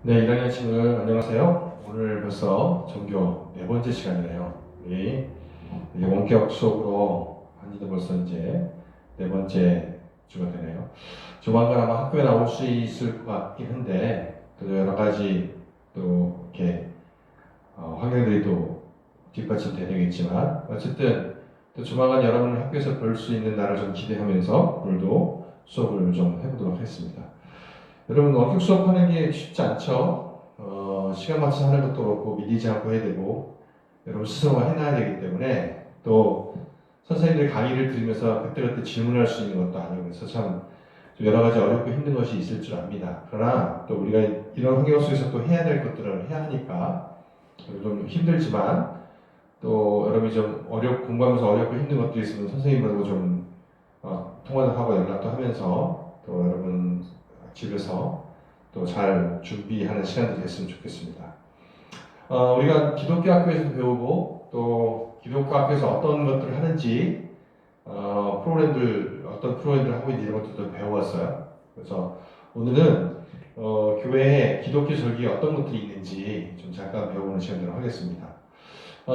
네, 1학년 친구들 안녕하세요. 오늘 벌써 전교 네 번째 시간이네요. 우리 이제 원격 수업으로 한 지도 벌써 이제 네 번째 주가 되네요. 조만간 아마 학교에 나올 수 있을 것 같긴 한데 또 여러 가지 또 이렇게 환경들이 또 뒷받침돼야 되겠지만 어쨌든 또 조만간 여러분을 학교에서 볼 수 있는 날을 좀 기대하면서 오늘도 수업을 좀 해보도록 하겠습니다. 여러분 원격 수업하는 게 쉽지 않죠. 시간 맞춰서 하는 것도 그렇고 밀리지 않고 해야 되고 여러분 스스로가 해놔야 되기 때문에 또 선생님들이 강의를 들으면서 그때그때 질문할 수 있는 것도 아니고 그래서 참 여러 가지 어렵고 힘든 것이 있을 줄 압니다. 그러나 또 우리가 이런 환경 속에서 또 해야 될 것들을 해야 하니까 좀 힘들지만 또 여러분이 좀 공부하면서 어렵고 힘든 것들이 있으면 선생님하고 좀 통화도 하고 연락도 하면서 또 여러분 집에서 또 잘 준비하는 시간이 됐으면 좋겠습니다. 우리가 기독교 학교에서 배우고 또 기독교 학교에서 어떤 것들을 하는지 어떤 프로그램들 하고 있는지 이런 것들도 배워왔어요. 그래서 오늘은 교회에 기독교 절기에 어떤 것들이 있는지 좀 잠깐 배워보는 시간을 하겠습니다.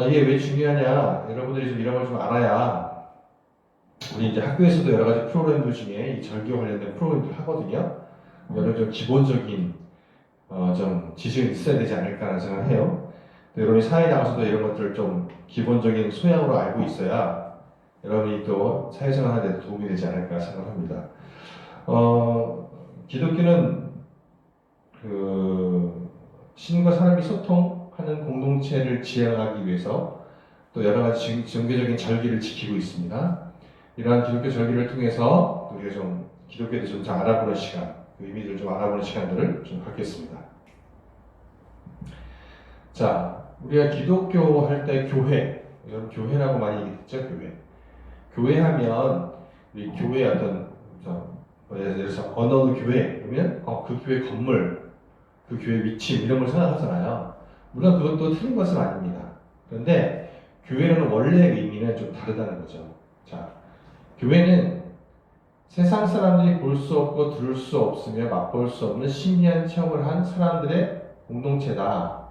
이게 왜 중요하냐? 여러분들이 좀 이런 걸 좀 알아야 우리 이제 학교에서도 여러 가지 프로그램들 중에 이 절기와 관련된 프로그램들 하거든요. 여러 좀 기본적인 좀 지식이 있어야 되지 않을까라는 생각을 해요. 여러분이 사회에 나가서도 이런 것들을 좀 기본적인 소양으로 알고 있어야 여러분이 또 사회생활 하는 데 도움이 되지 않을까 생각합니다. 기독교는 신과 사람이 소통하는 공동체를 지향하기 위해서 또 여러 가지 종교적인 절기를 지키고 있습니다. 이러한 기독교 절기를 통해서 우리가 좀 기독교에 대해서 좀 잘 알아보는 시간, 그 의미들을 좀 알아보는 시간들을 좀 갖겠습니다. 자, 우리가 기독교 할 때 교회, 여러분 교회라고 많이 얘기했죠, 교회. 교회 하면 우리 교회 어떤 예를 들어서 어느 교회 그러면 그 교회 건물, 그 교회 위치 이런 걸 생각하잖아요. 물론 그것도 틀린 것은 아닙니다. 그런데 교회라는 원래의 의미는 좀 다르다는 거죠. 자, 교회는 세상 사람들이 볼 수 없고 들을 수 없으며 맛볼 수 없는 신비한 체험을 한 사람들의 공동체다.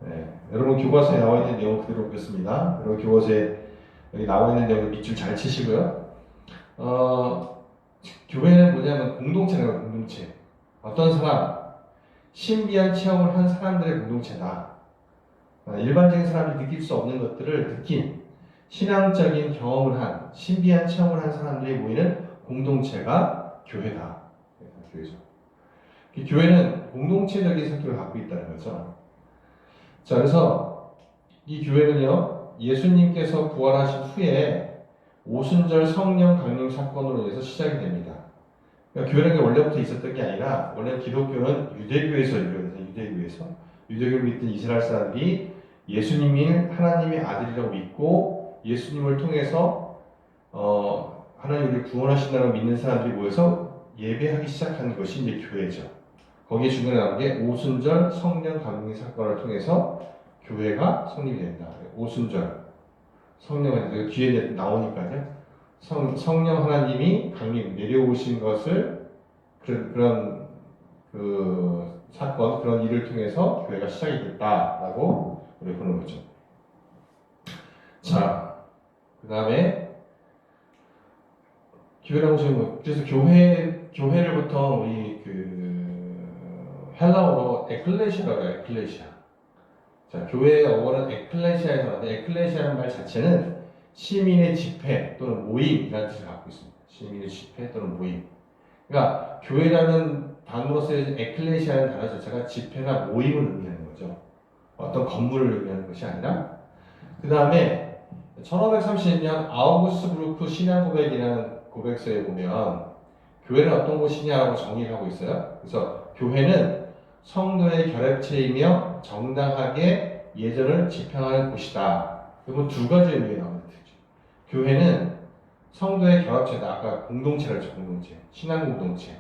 네, 여러분 교과서에 나와 있는 내용 그대로 보겠습니다. 여러분 교과서에 여기 나와 있는 내용 밑줄 잘 치시고요. 교회는 뭐냐면 공동체라는 공동체. 어떤 사람, 신비한 체험을 한 사람들의 공동체다. 일반적인 사람이 느낄 수 없는 것들을 느낀 신앙적인 경험을 한 신비한 체험을 한 사람들이 모이는 공동체가 교회다. 교회죠. 교회는 공동체적인 성격을 갖고 있다는 거죠. 자, 그래서 이 교회는요, 예수님께서 부활하신 후에 오순절 성령 강림 사건으로 인해서 시작이 됩니다. 그러니까 교회라는 게 원래부터 있었던 게 아니라 원래 기독교는 유대교에서 유대교에서 유대교를 믿던 이스라엘 사람들이 예수님이 하나님의 아들이라고 믿고 예수님을 통해서 하나님 우리를 구원하신다고 믿는 사람들이 모여서 예배하기 시작하는 것이 이제 교회죠. 거기에 중간에 나온 게 오순절 성령 강림 사건을 통해서 교회가 성립이 된다. 오순절 성령은 뒤에 나오니까요. 성령 하나님이 강림 내려오신 것을 그런 사건 그런 일을 통해서 교회가 시작이 됐다라고 우리 보는 거죠. 자, 그 다음에 교회라고 지금 그래서 교회를 보통 우리 헬라어로 에클레시아라고 해요. 에클레시아. 자, 교회의 어원은 에클레시아에서 나왔는데 에클레시아라는 말 자체는 시민의 집회 또는 모임이라는 뜻을 갖고 있습니다. 시민의 집회 또는 모임. 그러니까 교회라는 단어로서의 에클레시아라는 단어 자체가 집회나 모임을 의미하는 거죠. 어떤 건물을 의미하는 것이 아니라. 그 다음에 1530년 아우구스부르크 신앙고백이라는 고백서에 보면 교회는 어떤 곳이냐라고 정의를 하고 있어요. 그래서 교회는 성도의 결합체이며 정당하게 예전을 지평하는 곳이다. 이건 두 가지 의미가 나오는 뜻이죠. 교회는 성도의 결합체다. 아까 공동체라 했죠. 공동체. 신앙 공동체.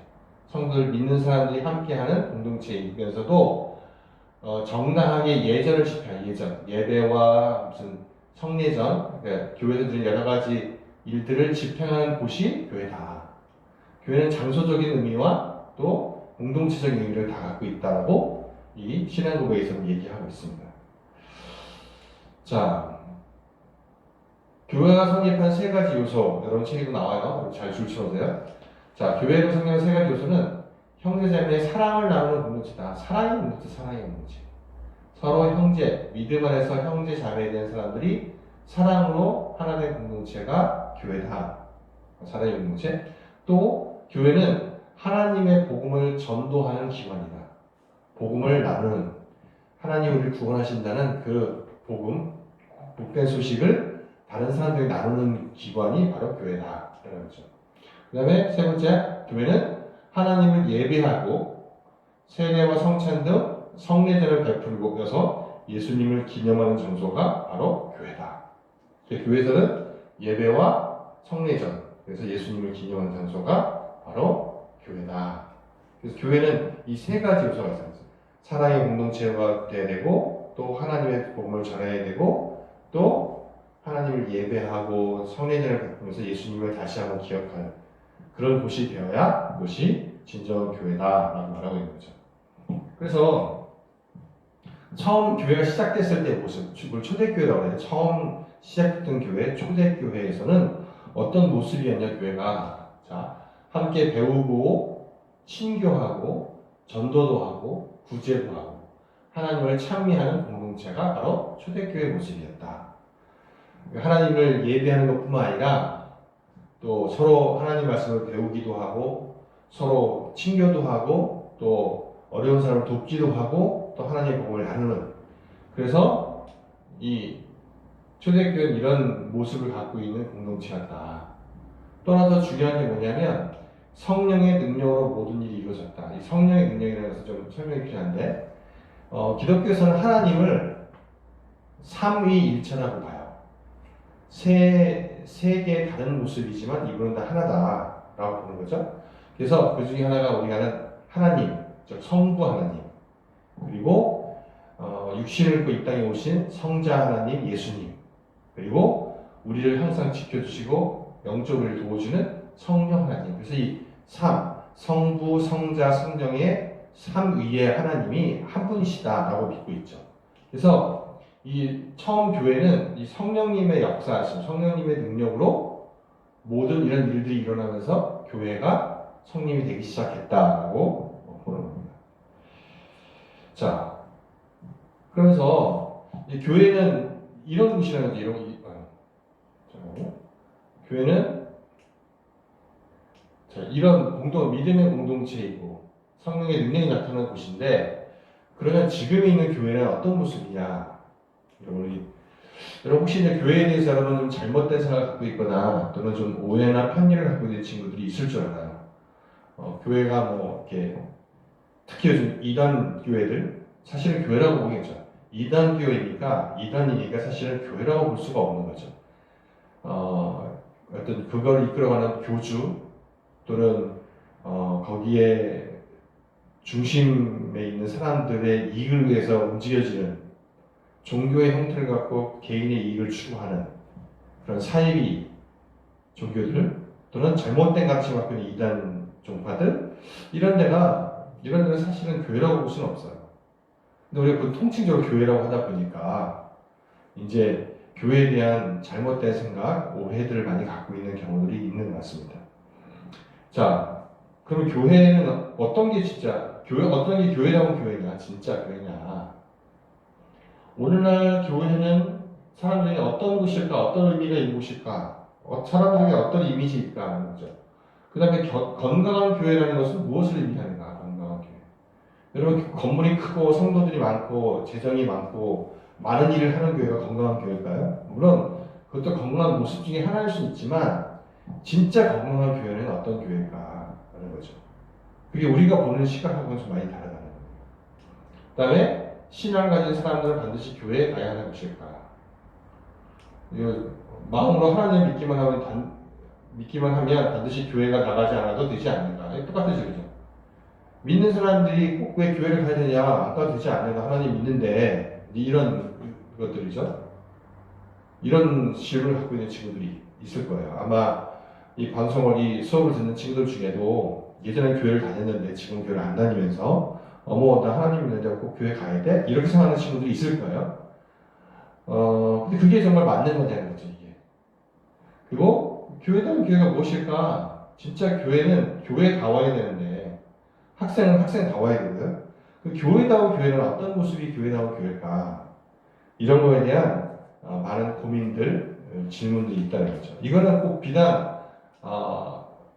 성도를 믿는 사람들이 함께하는 공동체이면서도 정당하게 예전을 지평하는 예전. 예배와 무슨 성례전. 그러니까 교회에서 드린 여러 가지 일들을 집행하는 곳이 교회다. 교회는 장소적인 의미와 또 공동체적 의미를 다 갖고 있다고 이 신앙고백에서는 얘기하고 있습니다. 자, 교회가 성립한 세 가지 요소, 여러분 책에도 나와요. 잘 줄쳐보세요. 자, 교회로 성립한 세 가지 요소는 형제자매의 사랑을 나누는 공동체다. 사랑의 공동체, 사랑의 공동체. 서로 형제, 믿음 안에서 형제 자매에 대한 사람들이 사랑으로 하나 된 공동체가 교회다. 사랑의 공동체. 또 교회는 하나님의 복음을 전도하는 기관이다. 복음을 나누는, 하나님 우리를 구원하신다는 그 복음, 복된 소식을 다른 사람들이 나누는 기관이 바로 교회다. 그런 거죠. 그 다음에 세 번째, 교회는 하나님을 예배하고 세례와 성찬 등 성례전을 베풀고 여서 예수님을 기념하는 장소가 바로 교회다. 교회에서는 예배와 성례전, 그래서 예수님을 기념하는 장소가 바로 교회다. 그래서 교회는 이 세 가지 요소가 있어요. 사랑의 공동체가 돼야 되고, 또 하나님의 복음을 전해야 되고, 또 하나님을 예배하고 성례전을 베풀면서 예수님을 다시 한번 기억하는 그런 곳이 되어야 그것이 진정한 교회다라고 말하고 있는 거죠. 그래서 처음 교회가 시작됐을 때 모습, 초대교회라고 해요. 처음 시작했던 교회, 초대교회에서는 어떤 모습이었냐, 교회가. 자, 함께 배우고, 친교하고, 전도도 하고, 구제도 하고, 하나님을 찬미하는 공동체가 바로 초대교회의 모습이었다. 하나님을 예배하는 것뿐만 아니라 또 서로 하나님 말씀을 배우기도 하고, 서로 친교도 하고, 또 어려운 사람을 돕기도 하고, 또 하나님의 복음을 나누는. 그래서 이 초대교회는 이런 모습을 갖고 있는 공동체였다. 또 하나 더 중요한 게 뭐냐면 성령의 능력으로 모든 일이 이루어졌다. 이 성령의 능력이라는 것은 좀 설명이 필요한데 기독교에서는 하나님을 삼위일체라고 봐요. 세 개의 다른 모습이지만 이분은 다 하나다라고 보는 거죠. 그래서 그 중에 하나가 우리가 아는 하나님, 즉 성부 하나님, 그리고 육신을 입고 이 땅에 오신 성자 하나님 예수님, 그리고 우리를 항상 지켜주시고 영적으로 도와주는 성령 하나님. 그래서 이 성부, 성자, 성령의 삼위의 하나님이 한 분이시다라고 믿고 있죠. 그래서 이 처음 교회는 이 성령님의 역사하심, 성령님의 능력으로 모든 이런 일들이 일어나면서 교회가 성립이 되기 시작했다라고 보는 겁니다. 자, 그래서 이 교회는 이런 곳이라는 거죠. 교회는 이런 믿음의 공동체이고 성령의 능력이 나타나는 곳인데, 그러면 지금 있는 교회는 어떤 모습이냐? 여러분 혹시 이제 교회에 대해서 여러분 좀 잘못된 생각을 갖고 있거나 또는 좀 오해나 편견을 갖고 있는 친구들이 있을 줄 알아요. 교회가 뭐 이렇게 특히 요즘 이단 교회들, 사실은 교회라고 보겠죠. 이단 교회니까, 이단이니까 사실은 교회라고 볼 수가 없는 거죠. 어떤 그걸 이끌어가는 교주 또는 거기에 중심에 있는 사람들의 이익을 위해서 움직여지는 종교의 형태를 갖고 개인의 이익을 추구하는 그런 사이비 종교들 또는 잘못된 가치를 갖고 있는 이단 종파들, 이런 데는 사실은 교회라고 볼 수는 없어요. 근데 우리가 그 통칭적으로 교회라고 하다 보니까 이제 교회에 대한 잘못된 생각, 오해들을 많이 갖고 있는 경우들이 있는 것 같습니다. 자, 그럼 교회는 어떤 게 교회다운 교회냐, 진짜 교회냐? 오늘날 교회는 사람들이 어떤 곳일까, 어떤 의미가 있는 곳일까, 사람들에게 어떤 이미지일까 하는 거죠. 그 다음에 건강한 교회라는 것은 무엇을 의미하는가, 건강한 교회. 여러분, 건물이 크고 성도들이 많고 재정이 많고 많은 일을 하는 교회가 건강한 교회일까요? 물론 그것도 건강한 모습 중에 하나일 수 있지만 진짜 건강한 교회는 어떤 교회일까 하는 거죠. 그게 우리가 보는 시각하고는 좀 많이 다르다는 거예요. 그 다음에 신앙을 가진 사람들은 반드시 교회에 가야 하는 것일까? 마음으로 하나님 믿기만 하면 반드시 교회가 나가지 않아도 되지 않는가? 똑같아져, 그죠? 믿는 사람들이 꼭 왜 교회를 가야 되냐? 안 가도 되지 않는가? 하나님 믿는데, 이런 것들이죠. 이런 질문을 갖고 있는 친구들이 있을 거예요. 아마 이 방송을, 이 수업을 듣는 친구들 중에도 예전에 교회를 다녔는데 지금 교회를 안 다니면서 나 하나님 있는데 꼭 교회 가야 돼? 이렇게 생각하는 친구들이 있을 거예요. 근데 그게 정말 맞는 거냐는 거죠, 이게. 그리고 교회다운 교회가 무엇일까? 진짜 교회는 교회다워야 되는데 학생은 학생다워야 되거든. 그 교회다운 교회는 어떤 모습이 교회다운 교회일까? 이런 거에 대한 많은 고민들, 질문들이 있다는 거죠. 이거는 꼭 비단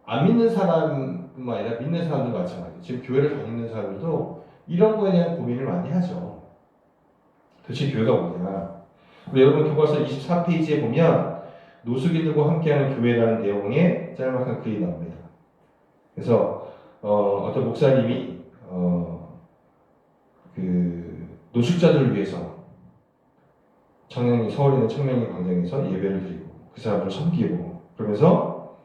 안 믿는 사람뿐만 아니라 믿는 사람도 마찬가지예요. 지금 교회를 다니는 사람들도 이런 거에 대한 고민을 많이 하죠. 도대체 교회가 뭐냐? 여러분 교과서 24페이지에 보면 노숙인들과 함께하는 교회라는 내용의 짤막한 글이 나옵니다. 그래서 어떤 목사님이 그 노숙자들을 위해서 서울에 있는 청량리 광장에서 예배를 드리고 그 사람들을 섬기고 그러면서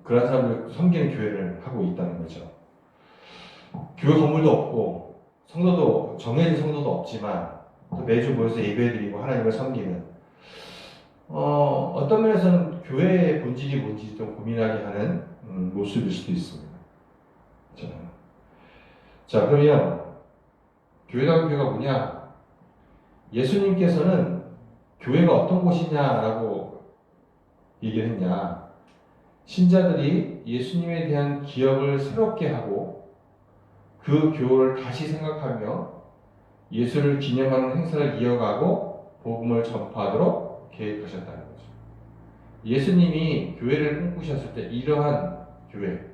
그런 사람들을 섬기는 교회를 하고 있다는 거죠. 교회 건물도 없고 정해진 성도도 없지만 또 매주 모여서 예배드리고 하나님을 섬기는 어떤 면에서는 교회의 본질이 뭔지 좀 고민하게 하는 모습일 수도 있습니다. 자, 그러면 교회다운 교회가 뭐냐? 예수님께서는 교회가 어떤 곳이냐라고 얘기를 했냐? 신자들이 예수님에 대한 기억을 새롭게 하고 그 교를 다시 생각하며 예수를 기념하는 행사를 이어가고 복음을 전파하도록 계획하셨다는 거죠. 예수님이 교회를 꿈꾸셨을 때 이러한 교회,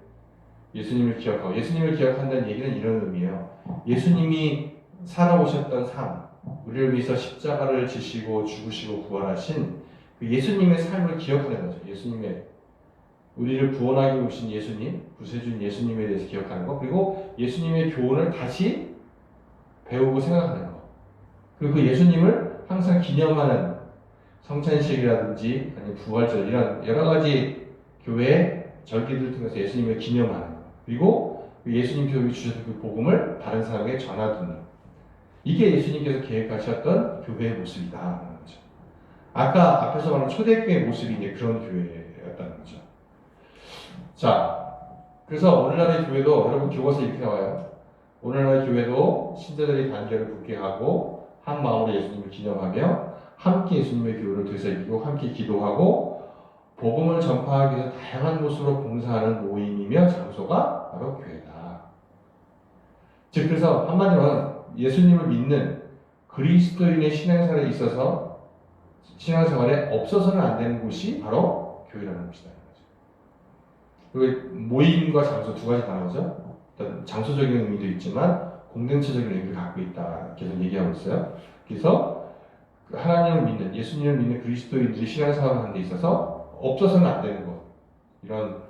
예수님을 기억하고 예수님을 기억한다는 얘기는 이런 의미예요. 예수님이 살아오셨던 삶, 우리를 위해서 십자가를 지시고 죽으시고 부활하신 그 예수님의 삶을 기억하는 거죠. 예수님의 우리를 구원하기 오신 예수님, 구세주인 예수님에 대해서 기억하는 것, 그리고 예수님의 교훈을 다시 배우고 생각하는 것. 그리고 그 예수님을 항상 기념하는 성찬식이라든지 아니면 부활절 이런 여러 가지 교회 절기들을 통해서 예수님을 기념하는 것. 그리고 예수님 교육이 주셨던 그 복음을 다른 사람에게 전하는 이게 예수님께서 계획하셨던 교회의 모습이다라는 거죠. 아까 앞에서 말한 초대교회의 모습이 이제 그런 교회였다는 거죠. 자, 그래서 오늘날의 교회도 여러분 교과서 이렇게 나와요. 오늘날의 교회도 신자들의 단결을 굳게 하고 한 마음으로 예수님을 기념하며 함께 예수님의 교회를 되새기고 함께 기도하고 복음을 전파하기 위해서 다양한 모습으로 봉사하는 모임이며 장소가 바로 교회다. 즉 그래서 한마디로 예수님을 믿는 그리스도인의 신앙생활에 있어서 신앙생활에 없어서는 안 되는 곳이 바로 교회라는 곳이다. 그리고 모임과 장소 두 가지 나오죠. 어떤 장소적인 의미도 있지만 공동체적인 의미를 갖고 있다. 계속 얘기하고 있어요. 그래서 하나님을 믿는 예수님을 믿는 그리스도인들이 신앙생활을 하는 데 있어서 없어서는 안 되는 것. 이런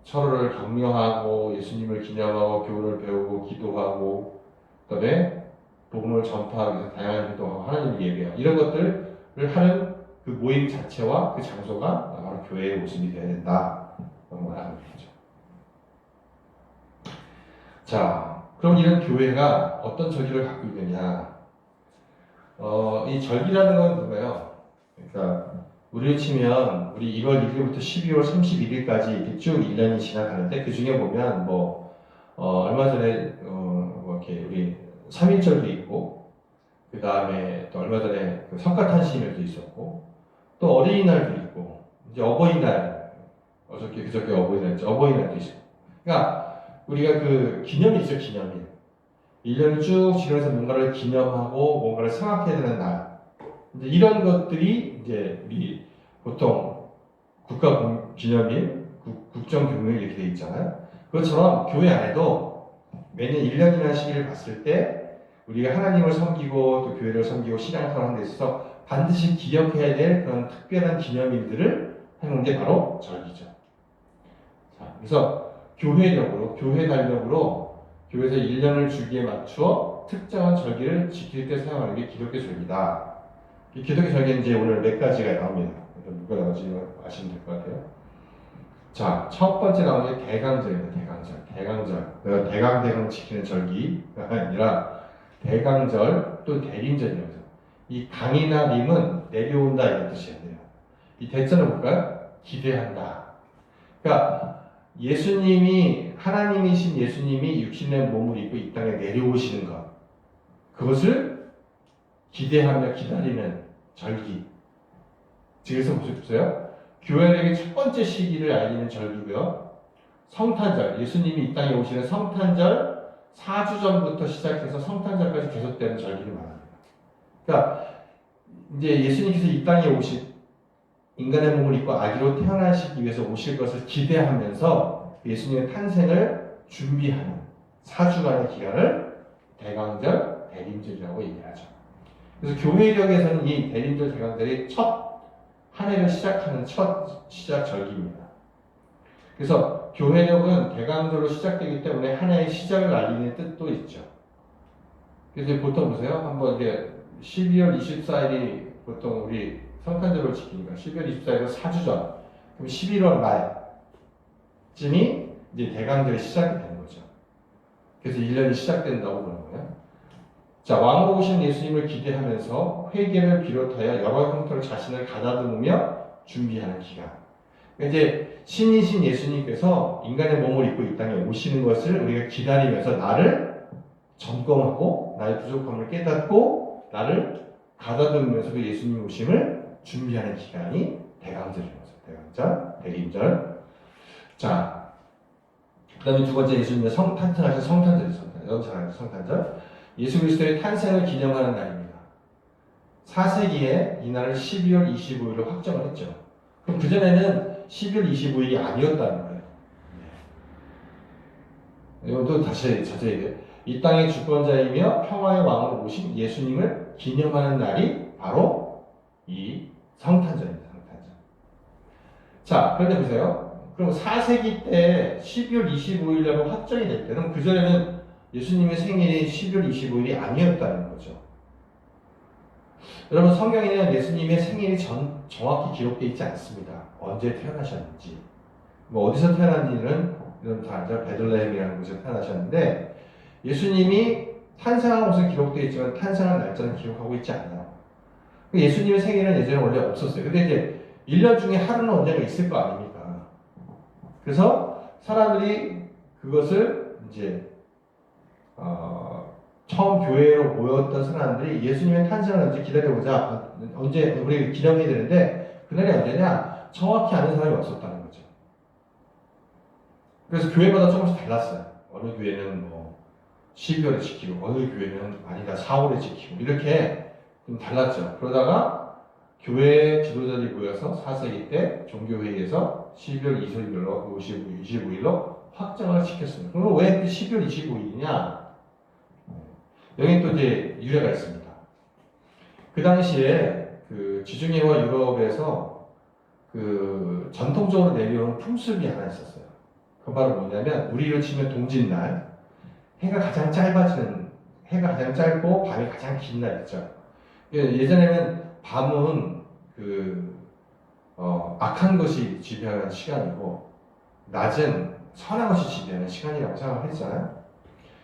서로를 격려하고 예수님을 기념하고 교훈을 배우고 기도하고 그다음에 복음을 전파하기 위해서 다양한 활동하고 하나님을 예배하고 이런 것들을 하는 그 모임 자체와 그 장소가 바로 교회의 모습이 되어야 된다. 라고 말하는 거죠. 자, 그럼 이런 교회가 어떤 절기를 갖고 있느냐? 이 절기라는 건 뭐예요? 그러니까 우리를 치면 우리 1월 1일부터 12월 31일까지 이렇게 쭉 1년이 지나가는데 그 중에 보면 얼마 전에 이렇게 우리 3.1절도 있고 그 다음에 또 얼마 전에 그 성가탄신일도 있었고 또 어린이날도 있고 이제 어버이날 그저께 어버이날도 있었고 그러니까 우리가 그 기념이 있죠. 기념일 1년을 쭉 지나면서 뭔가를 기념하고 뭔가를 생각해야 되는 날 이제 이런 것들이 이제 우리 보통 국가 기념일, 국정교묘일 이렇게 돼 있잖아요. 그것처럼 교회 안에도 매년 1년이라는 시기를 봤을 때 우리가 하나님을 섬기고 또 교회를 섬기고 신앙생활 하는 데 있어서 반드시 기억해야 될 그런 특별한 기념일들을 해놓은 게 바로 절기죠. 자, 그래서 교회 달력으로 교회에서 1년을 주기에 맞추어 특정한 절기를 지킬 때 사용하는 게 기독교 절기다. 이 기독교 절기는 이제 오늘 몇 가지가 나옵니다. 누가 나오지 아시면 될 것 같아요. 자, 첫 번째 나오는 게 대강절입니다. 대강절. 대강대강을 지키는 절기가 아니라 대강절 또 대림절이라고 해서 이 강이나 림은 내려온다 이런 뜻이에요. 이 대자는 뭘까요? 기대한다. 그러니까 예수님이 하나님이신 예수님이 육신의 몸을 입고 이 땅에 내려오시는 것, 그것을 기대하며 기다리는 절기. 지금서 보세요. 교회에게 첫 번째 시기를 알리는 절기고요. 성탄절, 예수님이 이 땅에 오시는 성탄절 4주 전부터 시작해서 성탄절까지 계속되는 절기를 말합니다. 그러니까 이제 예수님께서 이 땅에 오신 인간의 몸을 입고 아기로 태어나시기 위해서 오실 것을 기대하면서 예수님의 탄생을 준비하는 4주간의 기간을 대강절, 대림절이라고 얘기하죠. 그래서 교회력에서는 이 대림절, 대강절이 첫 한 해를 시작하는 첫 시작 절기입니다. 그래서 교회력은 대강절로 시작되기 때문에 한 해의 시작을 알리는 뜻도 있죠. 그래서 보통 보세요. 한번 이제 12월 24일이 보통 우리 성탄절을 지키니까 12월 24일은 4주 전, 그럼 11월 말쯤이 이제 대강절이 시작이 되는 거죠. 그래서 1년이 시작된다고 보는 거예요. 자, 왕으로 오신 예수님을 기대하면서 회개를 비롯하여 여러 형태로 자신을 가다듬으며 준비하는 기간. 이제 신이신 예수님께서 인간의 몸을 입고 이 땅에 오시는 것을 우리가 기다리면서 나를 점검하고 나의 부족함을 깨닫고 나를 가다듬으면서 그 예수님 오심을 준비하는 기간이 대강절인 거죠. 대강절, 대림절. 자, 그 다음에 두 번째 예수님의 탄생하신 성탄절이죠. 여러분 잘 아시죠? 성탄절. 예수 그리스도의 탄생을 기념하는 날입니다. 4세기에 이 날을 12월 25일로 확정을 했죠. 그럼 그전에는 12월 25일이 아니었다는 거예요. 네. 이것도 다시 자세히 얘기해요. 이 땅의 주권자이며 평화의 왕으로 오신 예수님을 기념하는 날이 바로 이 성탄절입니다. 성탄절. 자, 그런데 보세요. 그럼 4세기 때 12월 25일이라고 확정이 될 때는 그전에는 예수님의 생일이 12월 25일이 아니었다는 거죠. 여러분, 성경에는 예수님의 생일이 정확히 기록되어 있지 않습니다. 언제 태어나셨는지, 뭐 어디서 태어났는지는 여러분 다 알죠. 베들레헴이라는 곳에서 태어나셨는데 예수님이 탄생한 곳은 기록되어 있지만 탄생한 날짜는 기록하고 있지 않아요. 예수님의 생일은 예전에 원래 없었어요. 근데 이제 1년 중에 하루는 언젠가 있을 거 아닙니까? 그래서 사람들이 그것을 이제 처음 교회로 모였던 사람들이 예수님의 탄생을 언제 기다려보자. 언제 우리 기념해야 되는데 그날이 언제냐? 정확히 아는 사람이 없었다는 거죠. 그래서 교회마다 조금씩 달랐어요. 어느 교회는 뭐 12월에 지키고 어느 교회는 아니다 4월에 지키고 이렇게 좀 달랐죠. 그러다가 교회 지도자들이 모여서 4세기 때 종교회의에서 12월 25일로 확정을 시켰습니다. 그럼 왜 12월 25일이냐? 여기 또 이제 유래가 있습니다. 그 당시에 그 지중해와 유럽에서 그 전통적으로 내려온 풍습이 하나 있었어요. 그 바로 뭐냐면 우리로 치면 동짓날, 해가 가장 짧고 밤이 가장 긴 날 있죠. 예전에는 밤은 악한 것이 지배하는 시간이고 낮은 선한 것이 지배하는 시간이라고 생각을 했잖아요.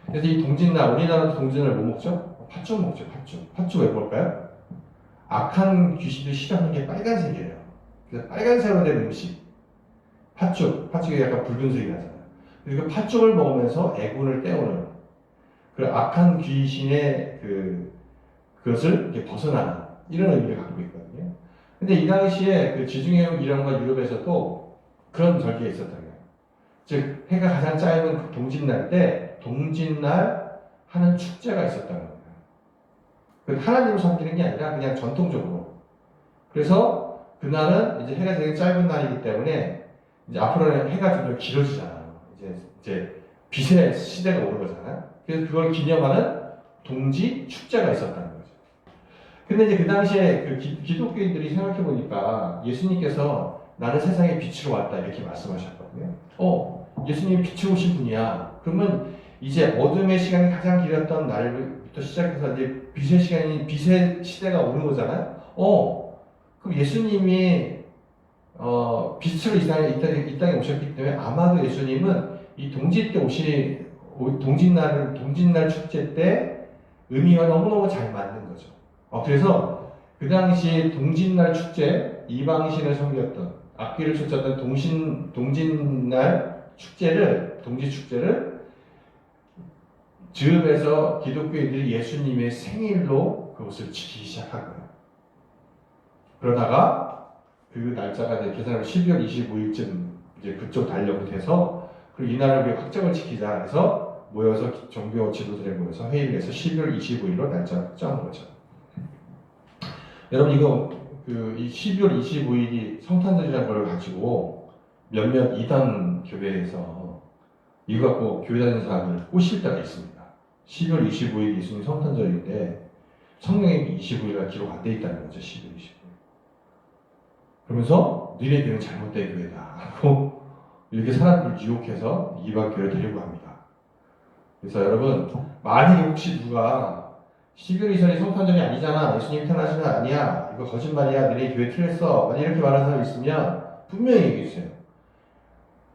그래서 이 동짓날, 우리나라도 동짓날 뭐 먹죠? 팥죽 먹죠, 팥죽. 팥죽 왜 먹을까요? 악한 귀신들 싫어하는 게 빨간색이에요. 그래서 빨간색으로 된 음식. 팥죽이 약간 붉은색이 나잖아요. 그리고 팥죽을 먹으면서 애군을 때우는 그 악한 귀신의 그것을 이렇게 벗어나는 이런 의미를 갖고 있거든요. 근데 이 당시에 그 지중해 이란과 유럽에서도 그런 절기가 있었던 거예요. 즉 해가 가장 짧은 그 동짓날 때 동짓날 하는 축제가 있었다는 거예요. 하나님을 섬기는 게 아니라 그냥 전통적으로. 그래서 그날은 이제 해가 되게 짧은 날이기 때문에 이제 앞으로는 해가 좀 더 길어지잖아요. 이제 빛의 시대가 오는 거잖아요. 그래서 그걸 기념하는 동지 축제가 있었다는 거죠. 근데 이제 그 당시에 그 기독교인들이 생각해 보니까 예수님께서 나는 세상의 빛으로 왔다 이렇게 말씀하셨거든요. 예수님이 빛으로 오신 분이야. 그러면 이제 어둠의 시간이 가장 길었던 날부터 시작해서 이제 빛의 시대가 오는 거잖아요. 그럼 예수님이 빛으로 이 땅에 오셨기 때문에 아마도 예수님은 이 동지 때 동짓날 축제 때 의미와 너무너무 잘 맞는 거죠. 그래서 그 당시에 동짓날 축제, 이방신을 섬겼던, 악기를 쫓았던 동짓날 축제를, 동지 축제를 즈음에서 기독교인들이 예수님의 생일로 그것을 지키기 시작한 거예요. 그러다가 그 날짜가 계산하면 12월 25일쯤 이제 그쪽 달력이 돼서 그리고 이날을 위해 확정을 지키자 해서 모여서 종교 지도들에 모여서 회의를 해서 12월 25일로 날짜를 확정한 거죠. 여러분 이거 이 12월 25일이 성탄절이라는 걸 가지고 몇몇 이단 교회에서 이거 갖고 교회 다니는 사람을 꼬실 때가 있습니다. 12월 25일 예수님 성탄절인데 성령의 25일가 기록 안 돼 있다는 거죠. 12월 25일. 그러면서 너네 교회는 잘못된 교회다 하고 이렇게 사람들을 유혹해서 이방 교회를 데리고 갑니다. 그래서 여러분 만약에 혹시 누가 12월 24일이 성탄절이 아니잖아, 예수님이 태어나신 날 아니야, 이거 거짓말이야, 너네 교회 틀렸어, 만약 이렇게 말하는 사람이 있으면 분명히 얘기해주세요.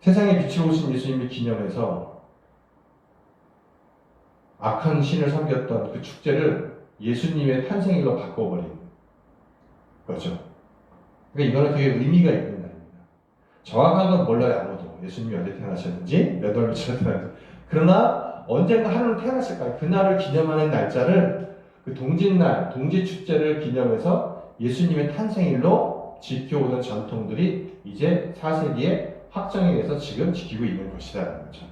세상에 빛을 오신 예수님을 기념해서 악한 신을 섬겼던 그 축제를 예수님의 탄생일로 바꿔버린 거죠. 그러니까 이거는 되게 의미가 있는 날입니다. 정확한 건 몰라요, 아무도. 예수님이 언제 태어나셨는지, 몇 월 며칠에 태어났는지. 그러나 언젠가 하루는 태어났을 거예요. 그날을 기념하는 날짜를 그 동짓날, 동짓축제를 기념해서 예수님의 탄생일로 지켜오던 전통들이 이제 4세기에 확정이 돼서 지금 지키고 있는 것이라는 거죠.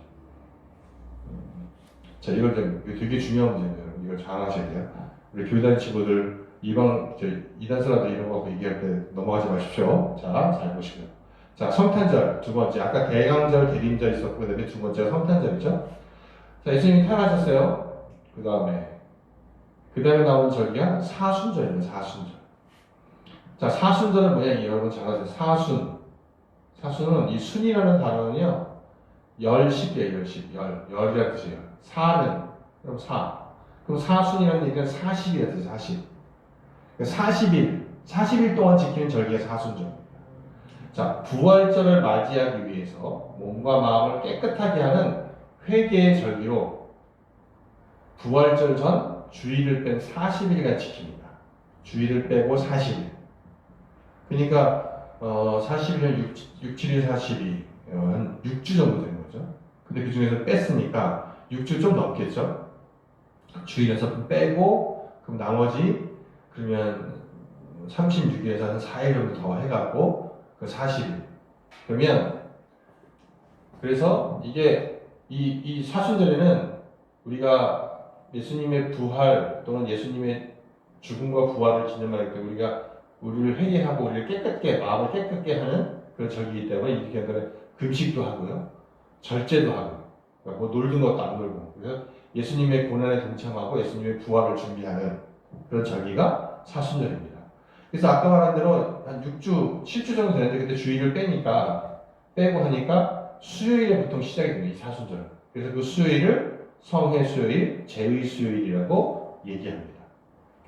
자, 이걸 되게 중요한 문제예요. 이걸 잘 아셔야 돼요. 우리 교회다니는 친구들 이단 사람들 이런 거 얘기할 때 넘어가지 마십시오. 자, 잘 보시고요. 자, 성탄절 두 번째. 아까 대강절, 대림절 있었고 그다음에 두 번째가 성탄절이죠. 자, 예수님이 태어나셨어요. 그 다음에 나오는 절기가 사순절입니다. 사순절. 자, 사순절은 뭐냐? 여러분 잘 아세요. 사순은 이 순이라는 단어는요. 열십이에요. 열이라는 뜻이에요. 사는 그럼 그럼 사순이라는 얘기는 40이라는 뜻이에요. 40. 40일 동안 지키는 절기가 사순절입니다. 자, 부활절을 맞이하기 위해서 몸과 마음을 깨끗하게 하는 회개의 절기로 부활절 전 주일을 뺀 40일간 지킵니다. 주일을 빼고 40일. 그러니까 40일은 6, 7일 42, 한 6주 정도 되는 거죠. 근데 그 중에서 뺐으니까 6주 좀 넘겠죠. 주일에서 빼고 그럼 나머지 그러면 36일에서 한 4일 정도 더 해갖고 그 40일. 그러면 그래서 이게 이 사순절에는 우리가 예수님의 부활 또는 예수님의 죽음과 부활을 기념하기 때문에 우리를 회개하고 우리를 깨끗게 마음을 깨끗게 하는 그런 절기이기 때문에 이렇게 금식도 하고요, 절제도 하고, 뭐 놀던 것도 안 놀고, 그래서 예수님의 고난에 동참하고 예수님의 부활을 준비하는 그런 절기가 사순절입니다. 그래서 아까 말한 대로 한 6주, 7주 정도 되는데 그때 주일을 빼고 하니까 수요일에 보통 시작이 됩니다. 이 사순절. 그래서 그 수요일을 성회 수요일, 제의 수요일이라고 얘기합니다.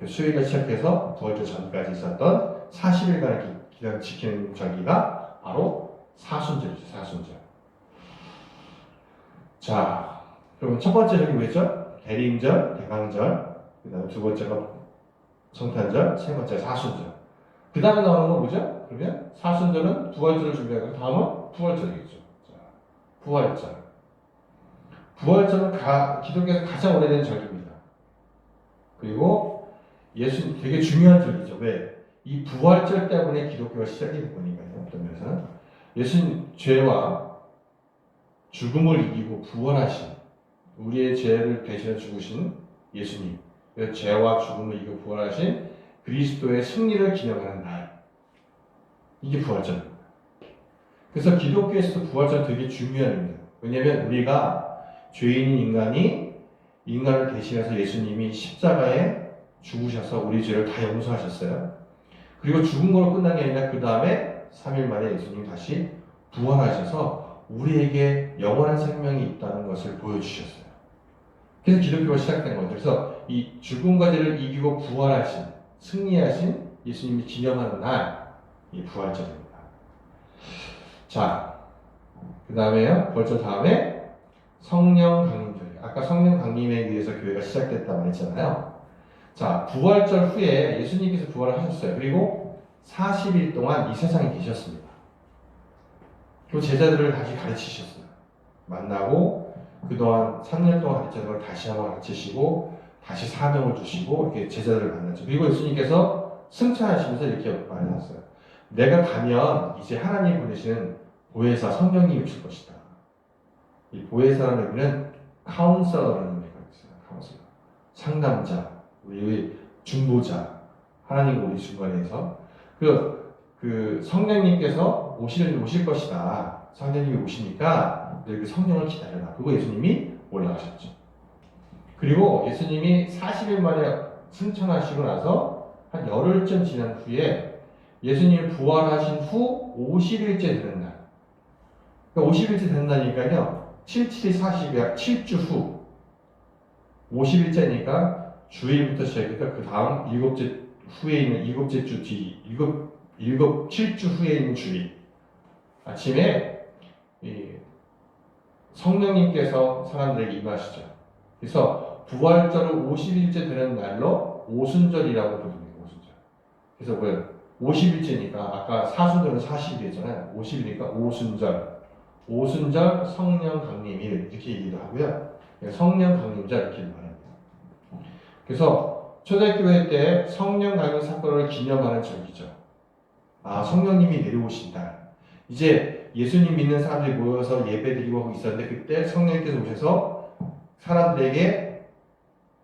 수요일에 시작해서 부활절 전까지 있었던 40일간을 지키는 절기가 바로 사순절이죠. 사순절. 자, 그럼 첫 번째 절기 뭐였죠? 대림절, 대강절. 그 다음에 두 번째가 성탄절, 세 번째 사순절. 그 다음에 나오는 건 뭐죠? 그러면 사순절은 부활절을 준비하고 다음은 부활절이겠죠. 자, 부활절. 부활절은 기독교에서 가장 오래된 절기입니다. 그리고 예수님 되게 중요한 절기죠. 왜? 이 부활절 때문에 기독교가 시작이 된 거니까요. 어떤 면에서는 예수님 죄와 죽음을 이기고 부활하신, 우리의 죄를 대신해 죽으신 예수님, 죄와 죽음을 이기고 부활하신 그리스도의 승리를 기념하는 날, 이게 부활절입니다. 그래서 기독교에서도 부활절 되게 중요한 의미예요. 왜냐하면 우리가 죄인인 인간을 대신해서 예수님이 십자가에 죽으셔서 우리 죄를 다 용서하셨어요. 그리고 죽은 걸로 끝난 게 아니라 그 다음에 3일 만에 예수님이 다시 부활하셔서 우리에게 영원한 생명이 있다는 것을 보여주셨어요. 그래서 기독교가 시작된 거죠. 그래서 이 죽음과 죄를 이기고 부활하신, 승리하신 예수님이 기념하는 날, 이 부활절입니다. 자, 그 다음에요. 부활절 다음에 성령 강림절. 아까 성령 강림에 의해서 교회가 시작됐다고 했잖아요. 자, 부활절 후에 예수님께서 부활을 하셨어요. 그리고 40일 동안 이 세상에 계셨습니다. 그리고 제자들을 다시 가르치셨어요. 만나고 그동안 3년 동안 가르쳤던 걸 다시 한번 가르치시고 다시 사명을 주시고 이렇게 제자들을 만났죠. 그리고 예수님께서 승천하시면서 이렇게 말하셨어요. 내가 가면 이제 하나님 보내시는 보혜사 성령님이 오실 것이다. 이 보혜사라는 의미는 카운서라는 의미가 있어요. 카운서러. 상담자, 우리 중보자, 하나님 우리 중간에서 그 성령님께서 오실 것이다. 성령님이 오시니까 너희 그 성령을 기다려라. 그거 예수님이 올라가셨죠. 그리고 예수님이 40일 만에 승천하시고 나서 한 열흘쯤 지난 후에 예수님이 부활하신 후 50일째 되는 날. 그러니까 50일째 되는 날이니까요. 77이 40이야. 7주 후. 50일째니까 주일부터 시작해서 그 다음 일곱째 후에 있는 일곱째 주 뒤, 7주 후에 있는 주일. 아침에 성령님께서 사람들에게 임하시죠. 그래서 부활절을 50일째 되는 날로 오순절이라고 부릅니다. 오순절. 그래서 뭐예요? 50일째니까 아까 사순절은 40일이잖아요. 50일이니까 오순절. 오순절 성령 강림일 이렇게 얘기도 하고요. 성령 강림절 이렇게 말합니다. 그래서 초대교회 때 성령 강림 사건을 기념하는 절기죠. 아, 성령님이 내려오신 날. 이제 예수님 믿는 사람들이 모여서 예배드리고 하고 있었는데 그때 성령님께서 오셔서 사람들에게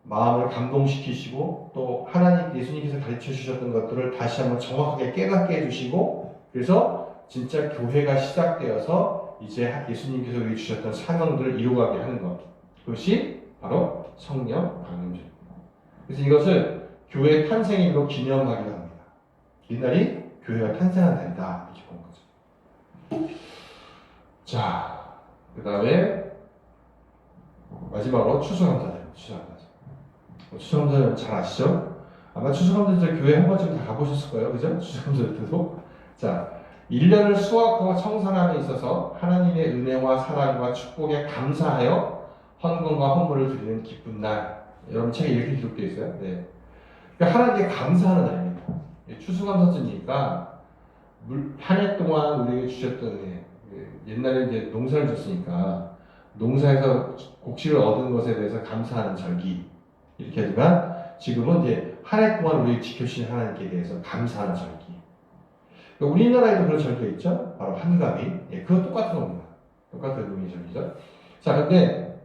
마음을 감동시키시고 또 하나님 예수님께서 가르쳐 주셨던 것들을 다시 한번 정확하게 깨닫게 해주시고 그래서 진짜 교회가 시작되어서 이제 예수님께서 우리 주셨던 사명들을 이루어가게 하는 것. 그것이 바로 성령 강림절입니다. 그래서 이것을 교회 탄생일로 기념하기도 합니다. 이날이 교회가 탄생한 날이다 이렇게 본 거죠. 자, 그 다음에 마지막으로 추수감사절. 추수감사절 잘 아시죠? 아마 추수감사절 교회 한 번쯤 다 가보셨을 거예요, 그죠? 추수감사절 때도. 자, 1년을 수확하고 청산함에 있어서 하나님의 은혜와 사랑과 축복에 감사하여 헌금과 헌물을 드리는 기쁜 날. 여러분 책에 이렇게 기록되어 있어요. 네. 그러니까 하나님께 감사하는 날입니다. 추수감사절이니까 한 해 동안 우리에게 주셨던 은혜. 옛날에 이제 농사를 졌으니까 농사에서 곡식을 얻은 것에 대해서 감사하는 절기 이렇게 하지만 지금은 이제 한 해 동안 우리 지켜주신 하나님께 대해서 감사하는 절기. 그러니까 우리나라에도 그런 절기가 있죠. 바로 한가위. 예, 그거 똑같은 겁니다. 똑같은 의미의 절기죠. 자, 근데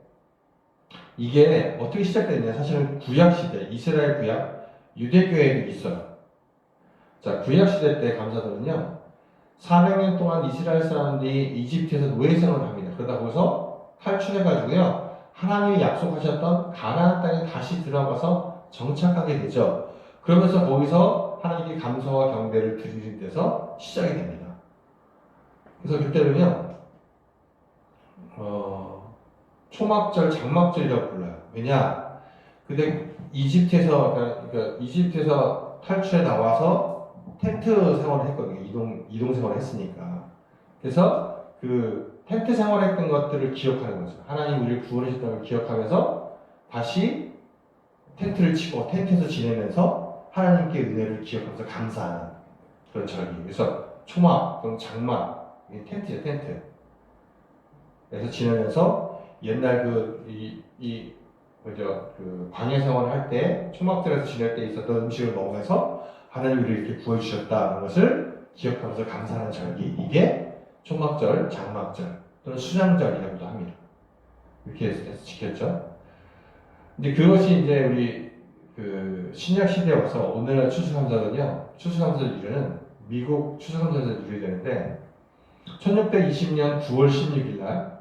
이게 어떻게 시작됐냐? 사실은 구약 시대, 이스라엘 구약, 유대교회에도 있어요. 자, 구약 시대 때 감사절은요. 400년 동안 이스라엘 사람들이 이집트에서 노예 생활을 합니다. 그러다 거기서 탈출해가지고요. 하나님이 약속하셨던 가나안 땅에 다시 들어가서 정착하게 되죠. 그러면서 거기서 하나님께 감사와 경배를 드리는 데서 시작이 됩니다. 그래서 그때는요. 초막절, 장막절이라고 불러요. 왜냐? 근데 이집트에서 탈출해 나와서 텐트 생활을 했거든요. 이동 생활을 했으니까. 그래서 그 텐트 생활했던 것들을 기억하는 거죠. 하나님 우리를 구원하셨다는 걸 기억하면서 다시 텐트를 치고 텐트에서 지내면서 하나님께 은혜를 기억하면서 감사하는 그런 절기. 그래서 초막 또는 장막, 텐트죠, 텐트. 그래서 지내면서 옛날 광야 생활을 할 때 초막절에서 지낼 때 있었던 음식을 먹으면서 하나님 우리를 이렇게 구해주셨다는 것을 기억하면서 감사하는 절기. 이게 초막절, 장막절 또는 수장절이라고도 합니다. 이렇게 해서 지켰죠. 근데 그것이 이제 우리 그 신약 시대에 와서 오늘날 추수감사절은요. 추수감사절은 미국 추수감사절 이루어야 되는데 1620년 9월 16일 날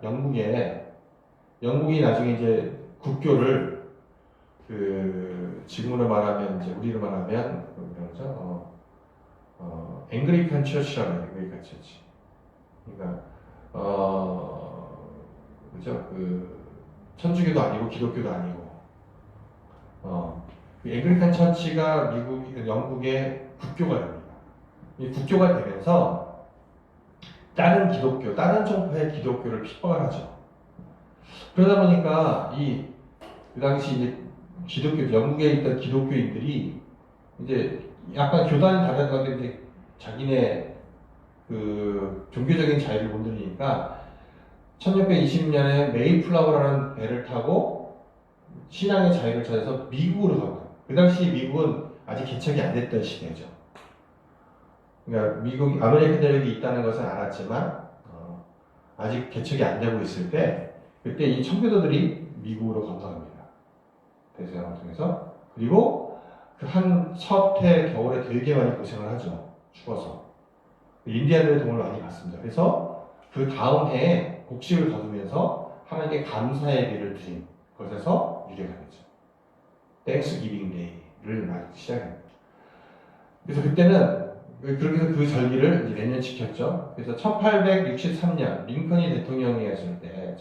영국이 나중에 이제 국교를 지금으로 말하면 이제 우리로 말하면 뭐죠? 앵글리칸 처치라고 해요. 앵글리칸 처치. 그러니까 그죠? 천주교도 아니고 기독교도 아니고 앵글리칸 처치가 영국의 국교가 됩니다. 이 국교가 되면서 다른 종파의 기독교를 핍박을 하죠. 그러다 보니까 그 당시 이제 영국에 있던 기독교인들이 이제 약간 교단이 다르다고 자기네 그 종교적인 자유를 못 누리니까 1620년에 메이플라워라는 배를 타고 신앙의 자유를 찾아서 미국으로 가고, 그 당시 미국은 아직 개척이 안 됐던 시대죠. 그러니까 미국 아메리칸 대륙이 있다는 것은 알았지만 아직 개척이 안 되고 있을 때, 그때 이 청교도들이 미국으로 건너갑니다. 대서양을 통해서. 그리고 그 한 첫 해 겨울에 되게 많이 고생을 하죠. 추워서. 인디아들의 도움을 많이 받습니다. 그래서 그 다음 해에 곡식을 거두면서 하나님께 감사의 예를 드린 것에서 유래가 되죠. 땡스 기빙 데이를 시작합니다. 그래서 그때는 그렇게 해서 그 절기를 매년 지켰죠. 그래서 1863년 링컨이 대통령이었을 때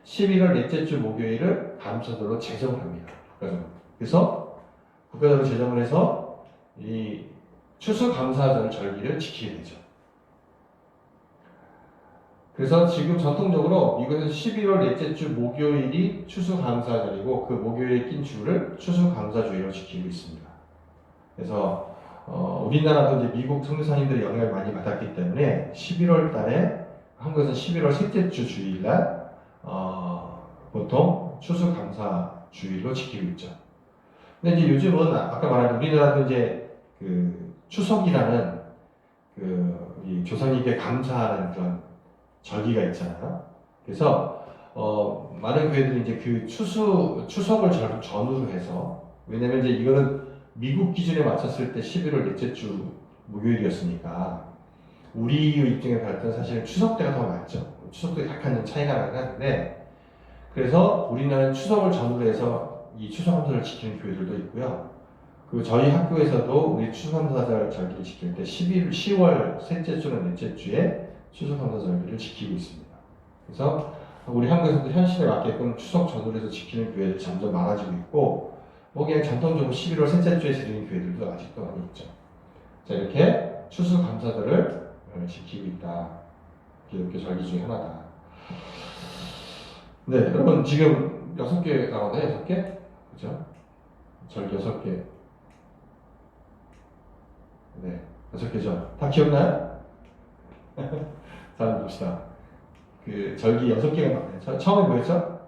11월 넷째 주 목요일을 감사절로 제정을 합니다. 그래서 국가적으로 제정을 해서 이 추수감사절 절기를 지키게 되죠. 그래서 지금 전통적으로 미국에서 11월 넷째 주 목요일이 추수감사절이고 그 목요일에 낀 주를 추수감사주의로 지키고 있습니다. 그래서 우리나라도 이제 미국 선교사님들의 영향을 많이 받았기 때문에 11월 달에 한국에서 11월 셋째 주 주일날 보통 추수감사주의로 지키고 있죠. 근데 이제 요즘은 아까 말한 우리나라도 이제 그 추석이라는 이 조상님께 감사하는 그런 절기가 있잖아요. 그래서 많은 교회들이 이제 그 추석을 전후로 해서, 왜냐면 이제 이거는 미국 기준에 맞췄을 때 11월 넷째 주 목요일이었으니까 우리의 입장에 봤을 때 사실 추석 때가 더 맞죠. 추석도 약간 차이가 나긴 하는데, 그래서 우리나라는 추석을 전후로 해서 이 추수감사를 지키는 교회들도 있고요. 그리고 저희 학교에서도 우리 추수감사절 절기를 지킬 때 10월 셋째 주는 넷째 주에 추수감사 절기를 지키고 있습니다. 그래서 우리 한국에서도 현실에 맞게끔 추석 전후로 해서 지키는 교회들이 점점 많아지고 있고, 뭐 그냥 전통적으로 11월 셋째 주에 지키는 교회들도 아직도 많이 있죠. 자, 이렇게 추수감사절을 지키고 있다. 이렇게 절기 중에 하나다. 네, 여러분 지금 6개 나왔나요? 6개? 그죠? 절기 6개. 네, 6개죠. 다 기억나요? 자, 한번 봅시다. 그 절기 6개가 나와요. 처음에 뭐였죠?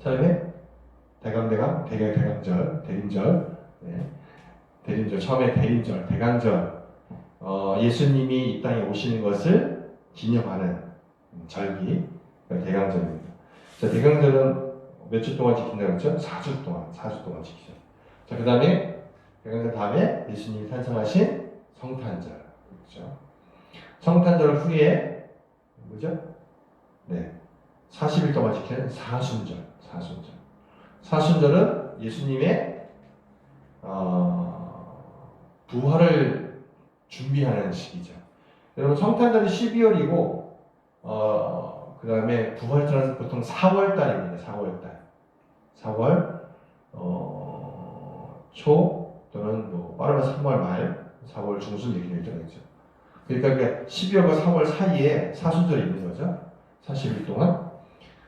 처음에 대강절, 대림절, 네. 대림절, 처음에 대림절, 대강절, 예수님이 이 땅에 오시는 것을 기념하는 절기, 대강절입니다. 자, 대강절은 몇 주 동안 지킨다고 했죠? 4주 동안 지키죠. 자, 그 다음에 대강절 다음에 예수님이 탄생하신 성탄절, 그렇죠? 성탄절 후에 뭐죠? 네, 40일 동안 지키는 사순절. 사순절은 예수님의 부활을 준비하는 시기죠. 여러분 성탄절이 12월이고 그 다음에 부활절은 보통 4월달입니다. 4월 초 또는 뭐 빠르면 3월 말, 4월 중순 이렇게 일정이죠. 그러니까 12월과 3월 사이에 사순절이 있는 거죠. 40일 동안.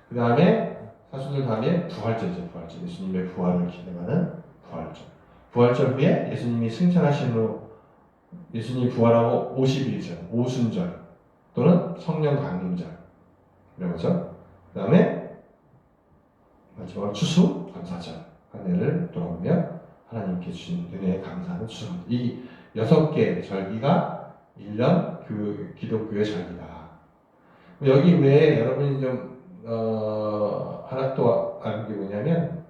그 다음에 사순절 다음에 부활절이죠. 부활절. 예수님의 부활을 기념하는 부활절. 부활절 후에 예수님이 승천하신 후 예수님이 부활하고 50일 전 오순절 또는 성령 강림절 이런 거죠. 그 다음에 마지막으로 추수 감사절. 한 해를 돌아보며 하나님께 주신 은혜에 감사하는 추수. 이 6개 절기가 1년 그 기독교의 절기다. 여기 외에 여러분이 좀 하나 또 아는 게 뭐냐면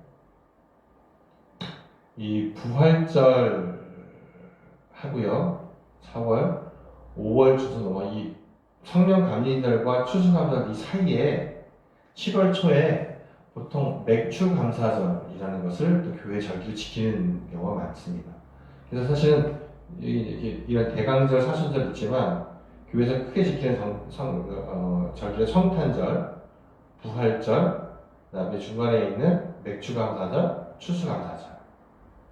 이 부활절 하고요. 4월, 5월 추수 넘어 이 성령 감리절과 추수감사절 이 사이에 7월 초에 보통 맥주 감사절이라는 것을 또 교회 절기를 지키는 경우가 많습니다. 그래서 사실은 이런 대강절, 사순절 있지만 교회에서 크게 지키는 절기는 성탄절, 부활절, 그다음에 중간에 있는 맥주감사절, 추수감사절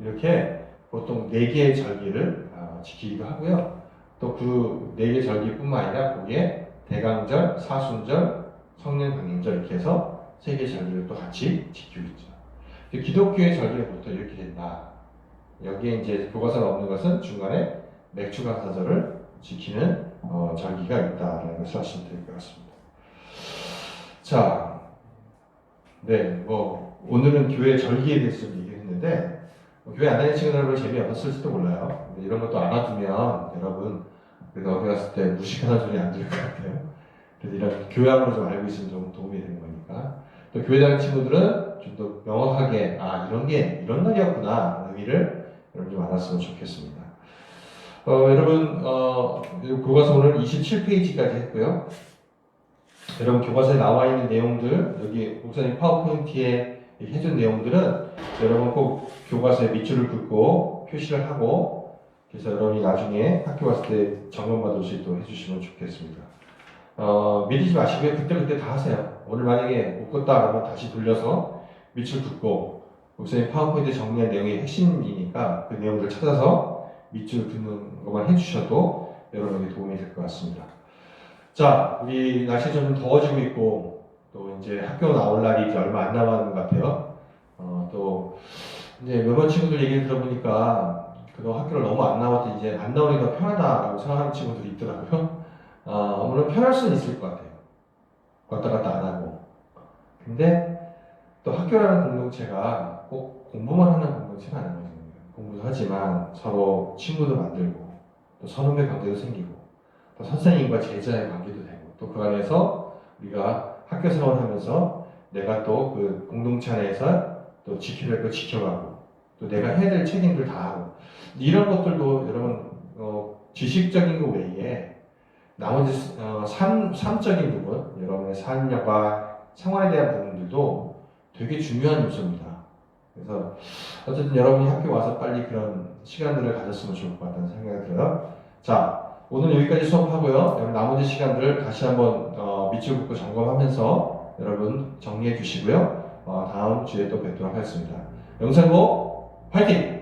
이렇게 보통 4개의 절기를 지키기도 하고요. 또 그 4개 절기뿐만 아니라 거기에 대강절, 사순절, 성령강림절 이렇게 해서 3개 절기를 또 같이 지키고 있죠. 기독교의 절기는 보통 이렇게 된다. 여기에 이제 교과서에 없는 것은 중간에 맥주감사절을 지키는 절기가 있다라는 것을 아시면 될 것 같습니다. 자, 네, 오늘은 교회 절기에 대해서 좀 얘기했는데, 교회 안 다니는 친구들은 재미없었을지도 몰라요. 근데 이런 것도 알아두면 여러분, 그래서 어디 갔을 때 무식하다는 소리 안 들을 것 같아요. 그래서 이런 교양으로 좀 알고 있으면 좀 도움이 되는 거니까. 또 교회 다니는 친구들은 좀 더 명확하게, 이런 게 이런 날이었구나, 의미를 여러분 좀 알았으면 좋겠습니다. 여러분, 교과서 오늘 27페이지까지 했고요. 여러분 교과서에 나와 있는 내용들, 여기 목사님 파워포인트에 해준 내용들은 여러분 꼭 교과서에 밑줄을 긋고 표시를 하고, 그래서 여러분이 나중에 학교 갔을 때 점검받을 수 있도록 해주시면 좋겠습니다. 믿으지 마시고요. 그때그때 다 하세요. 오늘 만약에 못 걷다 그러면 다시 돌려서 밑줄 긋고, 목사님 파워포인트 정리한 내용이 핵심이니까 그 내용들을 찾아서 밑줄 긋는 것만 해주셔도 여러분에게 도움이 될 것 같습니다. 자, 우리 날씨 좀 더워지고 있고, 또 이제 학교 나올 날이 이제 얼마 안 남았는 것 같아요. 또 이제 몇몇 친구들 얘기를 들어보니까 그동안 학교를 너무 안 나와서 이제 안 나오니까 편하다라고 생각하는 친구들이 있더라고요. 물론 편할 수는 있을 것 같아요. 왔다 갔다 안 하고. 근데 또 학교라는 공동체가 꼭 공부만 하는 공동체가 아니거든요. 공부도 하지만 서로 친구도 만들고, 또 선후배 관계도 생기고, 또 선생님과 제자의 관계도 되고, 또 그 안에서 우리가 학교 생활을 하면서 내가 또 그 공동체 안에서 또 지켜야 될 거 지켜가고, 또 내가 해야 될 책임들 다 하고, 이런 것들도 여러분 지식적인 거 외에 나머지 삶적인 부분, 여러분의 삶과 생활에 대한 부분들도 되게 중요한 요소입니다. 그래서 어쨌든 여러분이 학교 와서 빨리 그런 시간들을 가졌으면 좋을 것 같다는 생각이 들어요. 자, 오늘 여기까지 수업하고요. 여러분 나머지 시간들을 다시 한번 밑줄 긋고 점검하면서 여러분 정리해 주시고요. 다음 주에 또 뵙도록 하겠습니다. 영상고 화이팅!